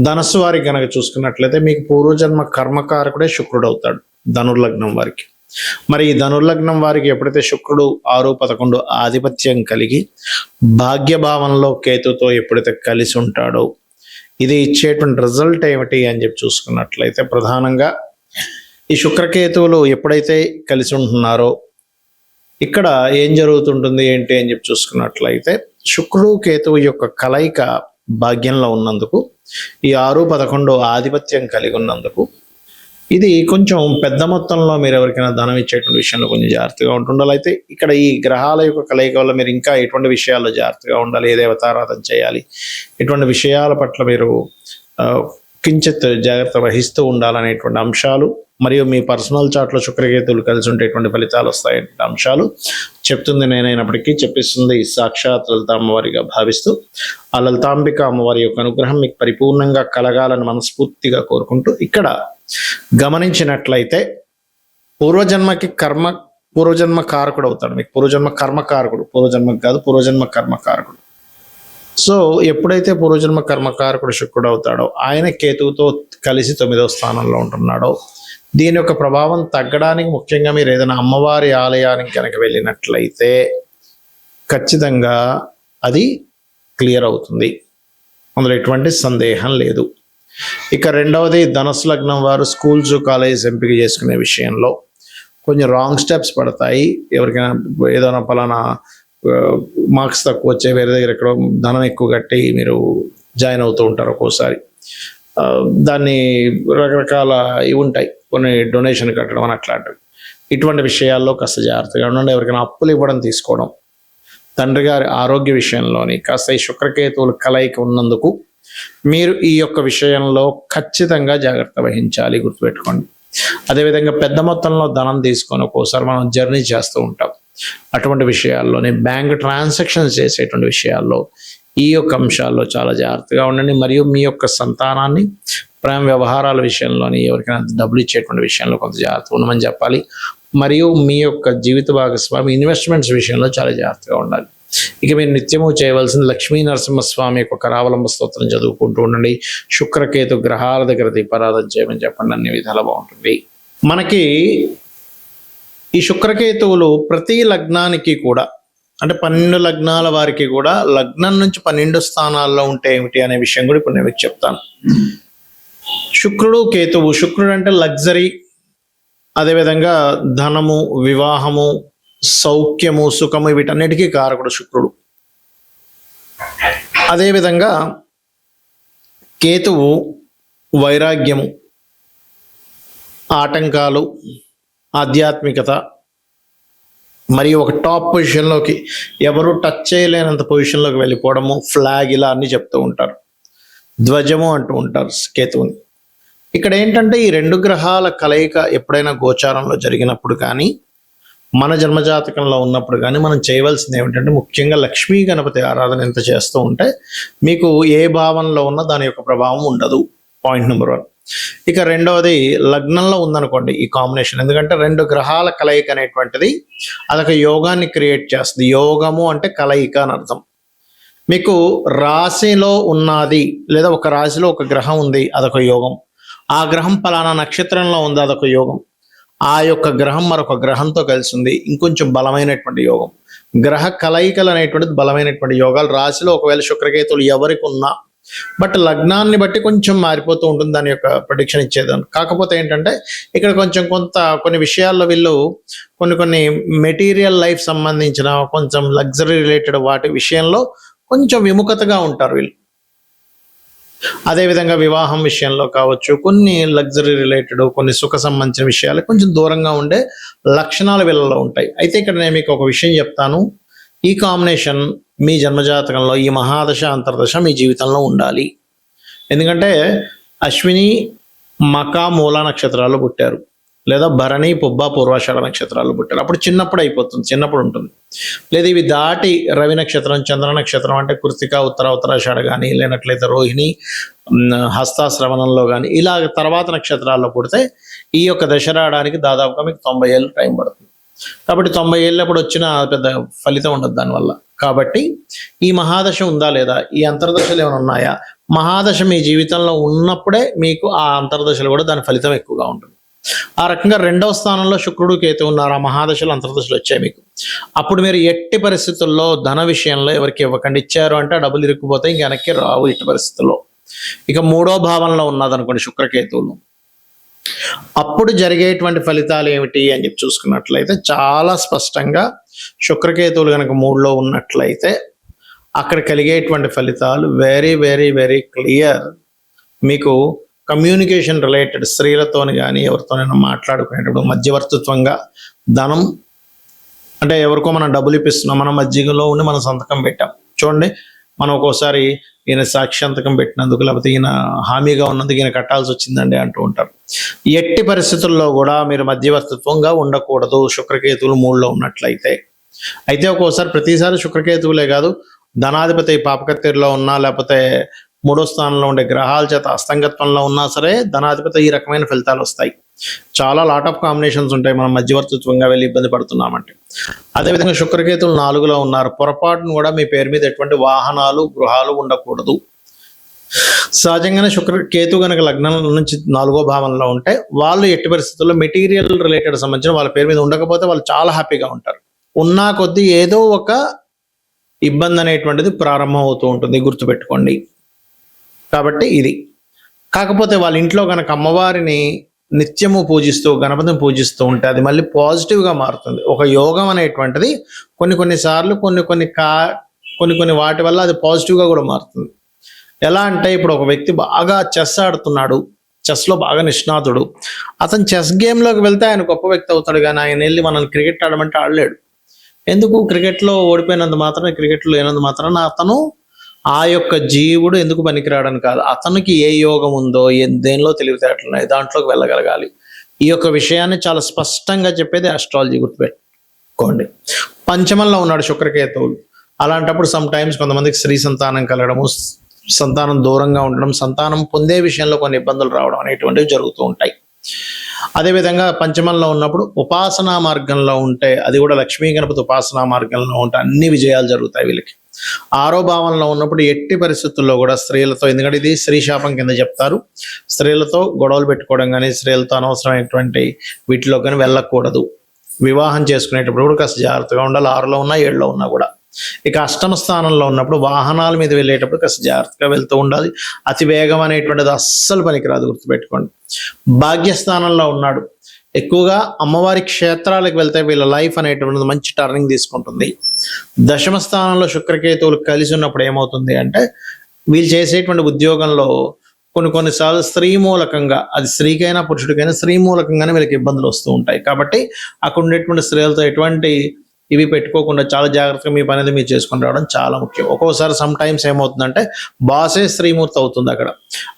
ధనస్సు వారికి కనుక చూసుకున్నట్లయితే మీకు పూర్వజన్మ కర్మకారకుడే శుక్రుడు అవుతాడు ధనుర్లగ్నం వారికి. మరి ఈ ధనుర్లగ్నం వారికి ఎప్పుడైతే శుక్రుడు 6-11 ఆధిపత్యం కలిగి భాగ్యభావంలో కేతుతో ఎప్పుడైతే కలిసి ఉంటాడో ఇది ఇచ్చేటువంటి రిజల్ట్ ఏమిటి అని చెప్పి చూసుకున్నట్లయితే ప్రధానంగా ఈ శుక్రకేతువులు ఎప్పుడైతే కలిసి ఉంటున్నారో ఇక్కడ ఏం జరుగుతుంటుంది ఏంటి అని చెప్పి చూసుకున్నట్లయితే శుక్రుడు కేతువు యొక్క కలయిక భాగ్యంలో ఉన్నందుకు ఈ 6-11 ఆధిపత్యం కలిగి ఉన్నందుకు ఇది కొంచెం పెద్ద మొత్తంలో మీరు ఎవరికైనా ధనం ఇచ్చేటువంటి విషయంలో కొంచెం జాగ్రత్తగా ఉంటుండాలి. అయితే ఇక్కడ ఈ గ్రహాల యొక్క కలయిక వల్ల మీరు ఇంకా ఎటువంటి విషయాల్లో జాగ్రత్తగా ఉండాలి, ఏ దేవతారాధన చేయాలి, ఇటువంటి విషయాల పట్ల మీరు కించిత్ జాగ్రత్త వహిస్తూ ఉండాలనేటువంటి అంశాలు మరియు మీ పర్సనల్ చార్ట్లో శుక్రకేతువులు కలిసి ఉండేటువంటి ఫలితాలు వస్తాయనే అంశాలు చెప్తుంది నేనైనప్పటికీ చెప్పిస్తుంది సాక్షాత్ లలిత అమ్మవారిగా భావిస్తూ ఆ లలితాంబిక అమ్మవారి యొక్క అనుగ్రహం మీకు పరిపూర్ణంగా కలగాలని మనస్ఫూర్తిగా కోరుకుంటూ ఇక్కడ గమనించినట్లయితే పూర్వజన్మ కారకుడు అవుతాడు. మీకు పూర్వజన్మ కర్మకారకుడు, పూర్వజన్మకు కాదు పూర్వజన్మ కర్మకారకుడు. సో ఎప్పుడైతే పూర్వజన్మ కర్మకారకుడు శుక్రుడు అవుతాడో ఆయన కేతువుతో కలిసి 9వ స్థానంలో ఉంటున్నాడో దీని యొక్క ప్రభావం తగ్గడానికి ముఖ్యంగా మీరు ఏదైనా అమ్మవారి ఆలయానికి కనుక వెళ్ళినట్లయితే ఖచ్చితంగా అది క్లియర్ అవుతుంది, అందులో ఎటువంటి సందేహం లేదు. ఇక రెండవది ధనుస్సు లగ్నం వారు స్కూల్స్ కాలేజెస్ ఎంపిక చేసుకునే విషయంలో కొంచెం రాంగ్ స్టెప్స్ పడతాయి. ఎవరికైనా ఏదైనా పలానా మార్క్స్ తక్కువ వచ్చే వేరే దగ్గర ఎక్కడో ధనం ఎక్కువ కట్టి మీరు జాయిన్ అవుతూ ఉంటారు. ఒక్కోసారి దాన్ని రకరకాల ఇవి ఉంటాయి, కొన్ని డొనేషన్ కట్టడం అని అట్లాంటివి. ఇటువంటి విషయాల్లో కాస్త జాగ్రత్తగా ఉండండి. ఎవరికైనా అప్పులు ఇవ్వడం తీసుకోవడం, తండ్రి గారి ఆరోగ్య విషయంలోని కాస్త ఈ శుక్రకేతువులు కలయిక ఉన్నందుకు మీరు ఈ యొక్క విషయంలో ఖచ్చితంగా జాగ్రత్త వహించాలి, గుర్తుపెట్టుకోండి. అదేవిధంగా పెద్ద మొత్తంలో ధనం తీసుకొని ఒక్కోసారి మనం జర్నీ చేస్తూ ఉంటాం. అటువంటి విషయాల్లోనే బ్యాంక్ ట్రాన్సాక్షన్స్ చేసేటువంటి విషయాల్లో ఈ యొక్క అంశాల్లో చాలా జాగ్రత్తగా ఉండండి. మరియు మీ యొక్క సంతానాన్ని ప్రేమ వ్యవహారాల విషయంలోని ఎవరికైనా డబ్బులు ఇచ్చేటువంటి విషయంలో కొంత జాగ్రత్త ఉండమని చెప్పాలి. మరియు మీ యొక్క జీవిత భాగస్వామి ఇన్వెస్ట్మెంట్స్ విషయంలో చాలా జాగ్రత్తగా ఉండాలి. ఇక మీరు నిత్యము చేయవలసిన లక్ష్మీ నరసింహస్వామి యొక్క కరావలంబ స్తోత్రం చదువుకుంటూ ఉండండి. శుక్రకేతు గ్రహాల దగ్గర దీపారాధన చేయమని చెప్పండి, అన్ని విధాలు బాగుంటుంది. మనకి ఈ శుక్రకేతువులు ప్రతి లగ్నానికి కూడా అంటే 12 లగ్నాల వారికి కూడా లగ్నం నుంచి 12 స్థానాల్లో ఉంటే ఏమిటి అనే విషయం కూడా ఇప్పుడు నేను మీకు చెప్తాను. శుక్రుడు కేతువు, శుక్రుడు అంటే లగ్జరీ, అదేవిధంగా ధనము, వివాహము, సౌఖ్యము, సుఖము, వీటన్నిటికీ కారకుడు శుక్రుడు. అదేవిధంగా కేతువు వైరాగ్యము, ఆటంకాలు, ఆధ్యాత్మికత, మరియు ఒక టాప్ పొజిషన్లోకి ఎవరు టచ్ చేయలేనంత పొజిషన్లోకి వెళ్ళిపోవడము, ఫ్లాగ్, ఇలా అన్ని చెప్తూ ఉంటారు. ధ్వజము అంటూ ఉంటారు కేతువుని. ఇక్కడ ఏంటంటే ఈ 2 గ్రహాల కలయిక ఎప్పుడైనా గోచారంలో జరిగినప్పుడు కానీ మన జన్మజాతకంలో ఉన్నప్పుడు కానీ మనం చేయవలసింది ఏమిటంటే ముఖ్యంగా లక్ష్మీ గణపతి ఆరాధన ఎంత చేస్తూ ఉంటే మీకు ఏ భావంలో ఉన్నా దాని యొక్క ప్రభావం ఉండదు. Point number 1. ఇక రెండవది లగ్నంలో ఉందనుకోండి ఈ కాంబినేషన్, ఎందుకంటే 2 గ్రహాల కలయిక అనేటువంటిది అదొక యోగాన్ని క్రియేట్ చేస్తుంది. యోగము అంటే కలయిక అని అర్థం. మీకు రాశిలో ఉన్నది లేదా ఒక రాశిలో ఒక గ్రహం ఉంది, అదొక యోగం. ఆ గ్రహం పలానా నక్షత్రంలో ఉంది, అదొక యోగం. ఆ యొక్క గ్రహం మరొక గ్రహంతో కలిసి ఉంది, ఇంకొంచెం బలమైనటువంటి యోగం. గ్రహ కలయికలు అనేటువంటిది బలమైనటువంటి యోగాలు. రాశిలో ఒకవేళ శుక్రకేతువులు ఎవరికి ఉన్నా బట్ లగ్నాన్ని బట్టి కొంచెం మారిపోతూ ఉంటుంది దాని యొక్క ప్రెడిక్షన్ ఇచ్చేదాన్ని. కాకపోతే ఏంటంటే ఇక్కడ కొన్ని విషయాల్లో వీళ్ళు కొన్ని మెటీరియల్ లైఫ్ సంబంధించిన కొంచెం లగ్జరీ రిలేటెడ్ వాటి విషయంలో కొంచెం విముఖతగా ఉంటారు వీళ్ళు. అదేవిధంగా వివాహం విషయంలో కావచ్చు, కొన్ని లగ్జరీ రిలేటెడ్, కొన్ని సుఖ సంబంధించిన విషయాలు కొంచెం దూరంగా ఉండే లక్షణాలు వీళ్ళలో ఉంటాయి. అయితే ఇక్కడ నేను మీకు ఒక విషయం చెప్తాను. ఈ కాంబినేషన్ మీ జన్మజాతకంలో ఈ మహాదశ అంతర్దశ మీ జీవితంలో ఉండాలి. ఎందుకంటే అశ్విని, మక, మూల నక్షత్రాలు పుట్టారు, లేదా భరణి, పుబ్బ, పూర్వాషాఢ నక్షత్రాలు పుట్టారు. అప్పుడు చిన్నప్పుడు అయిపోతుంది, చిన్నప్పుడు ఉంటుంది. లేదా ఇవి దాటి రవి నక్షత్రం, చంద్ర నక్షత్రం అంటే కృతిక, ఉత్తరాషాఢ కానీ, లేనట్లయితే రోహిణి, హస్తాశ్రవణంలో కానీ ఇలా తర్వాత నక్షత్రాల్లో పుడితే ఈ యొక్క దశ రావడానికి దాదాపుగా మీకు 90 ఏళ్ళు టైం పడుతుంది. కాబట్టి 90 ఏళ్ళప్పుడు వచ్చిన పెద్ద ఫలితం ఉండదు దానివల్ల. కాబట్టి ఈ మహాదశ ఉందా లేదా, ఈ అంతర్దశలు ఏమైనా ఉన్నాయా, మహాదశ మీ జీవితంలో ఉన్నప్పుడే మీకు ఆ అంతర్దశలు కూడా దాని ఫలితం ఎక్కువగా ఉంటుంది. ఆ రకంగా 2వ స్థానంలో శుక్రుడు కేతు ఉన్నారు, ఆ మహాదశలు అంతర్దశలు వచ్చాయి మీకు. అప్పుడు మీరు ఎట్టి పరిస్థితుల్లో ధన విషయంలో ఎవరికి ఇవ్వకండి. ఇచ్చారు అంటే ఆ డబ్బులు ఇరుక్కుపోతే ఇంక వెనక్కి రావు ఎట్టి పరిస్థితుల్లో. ఇక 3వ భావంలో ఉన్నదనుకోండి శుక్రకేతువులు, అప్పుడు జరిగేటువంటి ఫలితాలు ఏమిటి అని చెప్పి చూసుకున్నట్లయితే చాలా స్పష్టంగా శుక్రకేతువులు కనుక 3లో ఉన్నట్లయితే అక్కడ కలిగేటువంటి ఫలితాలు వెరీ వెరీ వెరీ క్లియర్. మీకు కమ్యూనికేషన్ రిలేటెడ్ స్త్రీలతోని కానీ ఎవరితోనైనా మాట్లాడుకునేటప్పుడు మధ్యవర్తిత్వంగా ధనం, అంటే ఎవరికో మనం డబ్బులు ఇప్పిస్తున్నాం, మనం మధ్యలో ఉండి మనం సంతకం పెట్టాం చూడండి, మనం ఒక్కోసారి ఈయన సాక్ష్యంతకం పెట్టినందుకు లేకపోతే ఈయన హామీగా ఉన్నందుకు ఈయన కట్టాల్సి వచ్చిందండి అంటూ ఉంటారు. ఎట్టి పరిస్థితుల్లో కూడా మీరు మధ్యవర్తిత్వంగా ఉండకూడదు శుక్రకేతువులు 3లో ఉన్నట్లయితే. అయితే ఒక్కోసారి ప్రతిసారి శుక్రకేతువులే కాదు, ధనాధిపతి పాపకత్తెరలో ఉన్నా లేకపోతే 3వ స్థానంలో ఉండే గ్రహాల చేత అస్తంగత్వంలో ఉన్నా సరే ధనాధిపతి ఈ రకమైన ఫలితాలు వస్తాయి. చాలా లాట్ ఆఫ్ కాంబినేషన్స్ ఉంటాయి మనం మధ్యవర్తిత్వంగా వెళ్ళి ఇబ్బంది పడుతున్నామంటే. అదేవిధంగా శుక్రకేతువులు 4లో ఉన్నారు, పొరపాటును కూడా మీ పేరు మీద ఎటువంటి వాహనాలు గృహాలు ఉండకూడదు. సహజంగానే శుక్రకేతు కనుక లగ్నం నుంచి 4వ భావంలో ఉంటే వాళ్ళు ఎట్టి పరిస్థితుల్లో మెటీరియల్ రిలేటెడ్ సంబంధించిన వాళ్ళ పేరు మీద ఉండకపోతే వాళ్ళు చాలా హ్యాపీగా ఉంటారు. ఉన్నా కొద్దీ ఏదో ఒక ఇబ్బంది అనేటువంటిది ప్రారంభం అవుతూ ఉంటుంది, గుర్తుపెట్టుకోండి. కాబట్టి ఇది కాకపోతే వాళ్ళ ఇంట్లో కనుక అమ్మవారిని నిత్యము పూజిస్తూ గణపతిని పూజిస్తూ ఉంటే అది మళ్ళీ పాజిటివ్గా మారుతుంది. ఒక యోగం అనేటువంటిది కొన్నిసార్లు కొన్ని వాటి వల్ల అది పాజిటివ్గా కూడా మారుతుంది. ఎలా అంటే ఇప్పుడు ఒక వ్యక్తి బాగా చెస్ ఆడుతున్నాడు, చెస్లో బాగా నిష్ణాతుడు, అతను చెస్ గేమ్లోకి వెళ్తే ఆయన గొప్ప వ్యక్తి అవుతాడు, కానీ ఆయన వెళ్ళి మనం క్రికెట్ ఆడమంటే ఆడలేడు. ఎందుకు? క్రికెట్లో ఓడిపోయినంత మాత్రం, క్రికెట్లో లేనంత మాత్రాన అతను ఆ యొక్క జీవుడు ఎందుకు పనికిరాడని కాదు, అతనికి ఏ యోగం ఉందో దేనిలో తెలివితేటలున్నాయి దాంట్లోకి వెళ్ళగలగాలి. ఈ యొక్క విషయాన్ని చాలా స్పష్టంగా చెప్పేది ఆస్ట్రాలజీ, గుర్తుపెట్టుకోండి. పంచమంలో ఉన్నాడు శుక్రకేతువులు, అలాంటప్పుడు సమ్ టైమ్స్ కొంతమందికి స్త్రీ సంతానం కలగడము, సంతానం దూరంగా ఉండడం, సంతానం పొందే విషయంలో కొన్ని ఇబ్బందులు రావడం అనేటువంటివి జరుగుతూ ఉంటాయి. అదేవిధంగా పంచమంలో ఉన్నప్పుడు ఉపాసనా మార్గంలో ఉంటే, అది కూడా లక్ష్మీ గణపతి ఉపాసనా మార్గంలో ఉంటే అన్ని విజయాలు జరుగుతాయి వీళ్ళకి. 6వ భావంలో ఉన్నప్పుడు ఎట్టి పరిస్థితుల్లో కూడా స్త్రీలతో, ఎందుకంటే ఇది స్త్రీ శాపం కింద చెప్తారు, స్త్రీలతో గొడవలు పెట్టుకోవడం కానీ స్త్రీలతో అనవసరమైనటువంటి వీటిలో కానీ వెళ్ళకూడదు. వివాహం చేసుకునేటప్పుడు కూడా కాస్త జాగ్రత్తగా ఉండాలి, 6లో ఉన్నా 7లో ఉన్నా కూడా. ఇక అష్టమ స్థానంలో ఉన్నప్పుడు వాహనాల మీద వెళ్ళేటప్పుడు కాస్త జాగ్రత్తగా వెళ్తూ ఉండాలి. అతి వేగం అనేటువంటిది అస్సలు పనికిరాదు, గుర్తుపెట్టుకోండి. భాగ్యస్థానంలో ఉన్నాడు, ఎక్కువగా అమ్మవారి క్షేత్రాలకు వెళ్తే వీళ్ళ లైఫ్ అనేటువంటిది మంచి టర్నింగ్ తీసుకుంటుంది. దశమ స్థానంలో శుక్రకేతువులు కలిసి ఉన్నప్పుడు ఏమవుతుంది అంటే వీళ్ళు చేసేటువంటి ఉద్యోగంలో కొన్నిసార్లు స్త్రీ మూలకంగా, అది స్త్రీకైనా పురుషుడికైనా స్త్రీ మూలకంగానే వీళ్ళకి ఇబ్బందులు వస్తూ ఉంటాయి. కాబట్టి అక్కడ ఉండేటువంటి స్త్రీలతో ఎటువంటి ఇవి పెట్టుకోకుండా చాలా జాగ్రత్తగా మీ పని అనేది మీరు చేసుకుని రావడం చాలా ముఖ్యం. ఒక్కోసారి సమ్ టైమ్స్ ఏమవుతుందంటే బాసే స్త్రీమూర్తి అవుతుంది అక్కడ.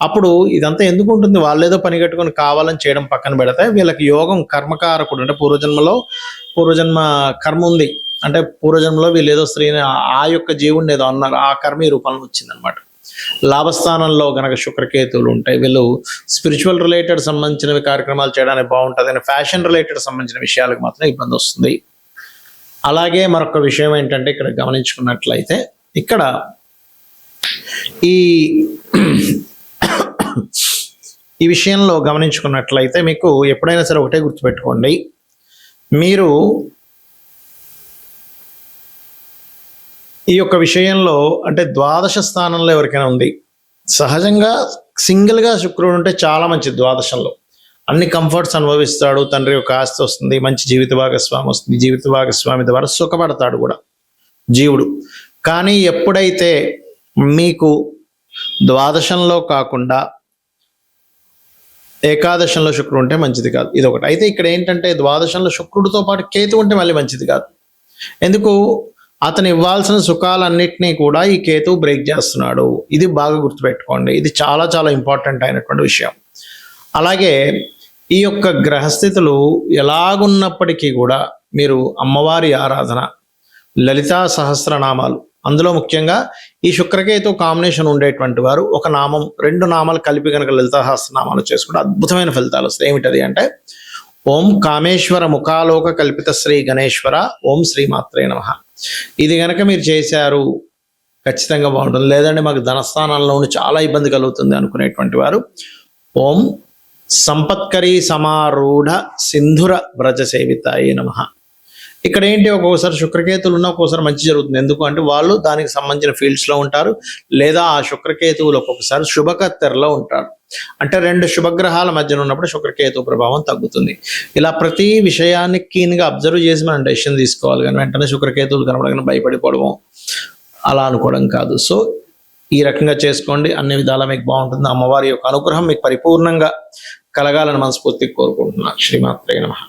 అప్పుడు ఇదంతా ఎందుకు ఉంటుంది, వాళ్ళు ఏదో పని కట్టుకొని కావాలని చేయడం పక్కన పెడితే వీళ్ళకి యోగం కర్మకారకుడు, అంటే పూర్వజన్మ కర్మ ఉంది, అంటే పూర్వజన్మలో వీళ్ళు ఏదో స్త్రీని ఆ యొక్క జీవుడిని ఏదో అన్నారు, ఆ కర్మ ఈ రూపంలో వచ్చిందనమాట. లాభస్థానంలో గనక శుక్రకేతువులు ఉంటాయి, వీళ్ళు స్పిరిచువల్ రిలేటెడ్ సంబంధించిన కార్యక్రమాలు చేయడానికి బాగుంటుంది, కానీ ఫ్యాషన్ రిలేటెడ్ సంబంధించిన విషయాలకు మాత్రం ఇబ్బంది వస్తుంది. అలాగే మరొక విషయం ఏంటంటే ఇక్కడ గమనించుకున్నట్లయితే ఇక్కడ ఈ విషయంలో గమనించుకున్నట్లయితే మీకు ఎప్పుడైనా సరే ఒకటే గుర్తుపెట్టుకోండి, మీరు ఈ యొక్క విషయంలో అంటే ద్వాదశ స్థానంలో ఎవరికైనా ఉంది, సహజంగా సింగిల్గా శుక్రుడు ఉంటే చాలా మంచిది, ద్వాదశంలో అన్ని కంఫర్ట్స్ అనుభవిస్తాడు, తండ్రి యొక్క ఆస్తి వస్తుంది, మంచి జీవిత భాగస్వామి వస్తుంది, జీవిత భాగస్వామి ద్వారా సుఖపడతాడు కూడా జీవుడు. కానీ ఎప్పుడైతే మీకు ద్వాదశంలో కాకుండా ఏకాదశంలో శుక్రుడు ఉంటే మంచిది కాదు, ఇది ఒకటి. అయితే ఇక్కడ ఏంటంటే ద్వాదశంలో శుక్రుడితో పాటు కేతు ఉంటే మళ్ళీ మంచిది కాదు. ఎందుకు? అతను ఇవ్వాల్సిన సుఖాలన్నింటినీ కూడా ఈ కేతువు బ్రేక్ చేస్తున్నాడు. ఇది బాగా గుర్తుపెట్టుకోండి, ఇది చాలా చాలా ఇంపార్టెంట్ అయినటువంటి విషయం. అలాగే ఈ యొక్క గ్రహస్థితులు ఎలాగున్నప్పటికీ కూడా మీరు అమ్మవారి ఆరాధన, లలితా సహస్రనామాలు, అందులో ముఖ్యంగా ఈ శుక్రకేతు కాంబినేషన్ ఉండేటువంటి వారు ఒక నామం 2 నామాలు కలిపి కనుక లలితా సహస్రనామాలు చేసుకుంటే అద్భుతమైన ఫలితాలు వస్తాయి. ఏమిటది అంటే ఓం కామేశ్వర ముఖాలోక కల్పిత శ్రీ గణేశ్వర ఓం శ్రీమాత్రే నమః. ఇది కనుక మీరు చేశారు ఖచ్చితంగా బాగుంటుంది. లేదంటే మాకు ధనస్థానంలో ఉండి చాలా ఇబ్బంది కలుగుతుంది అనుకునేటువంటి వారు ఓం సంపత్కరీ సమారూఢ సింధుర వ్రజ సేవితాయ నమః. ఇక్కడ ఏంటి, ఒక్కొక్కసారి శుక్రకేతువులు ఉన్న ఒక్కొక్కసారి మంచి జరుగుతుంది. ఎందుకు అంటే వాళ్ళు దానికి సంబంధించిన ఫీల్డ్స్లో ఉంటారు, లేదా ఆ శుక్రకేతువులు ఒక్కొక్కసారి శుభకత్తెరలో ఉంటారు. అంటే 2 శుభగ్రహాల మధ్యన ఉన్నప్పుడు శుక్రకేతు ప్రభావం తగ్గుతుంది. ఇలా ప్రతి విషయాన్ని కీన్గా అబ్జర్వ్ చేసి మనం డెసిషన్ తీసుకోవాలి, కానీ వెంటనే శుక్రకేతువులు కనబడగానే భయపడిపోవడం అలా అనుకోవడం కాదు. సో ఈ రకంగా చేసుకోండి, అన్ని విధాలా మీకు బాగుంటుంది. అమ్మవారి యొక్క అనుగ్రహం మీకు పరిపూర్ణంగా కలగాలని మనస్ఫూర్తిగా కోరుకుంటున్నాను. శ్రీమాత్రే నమః.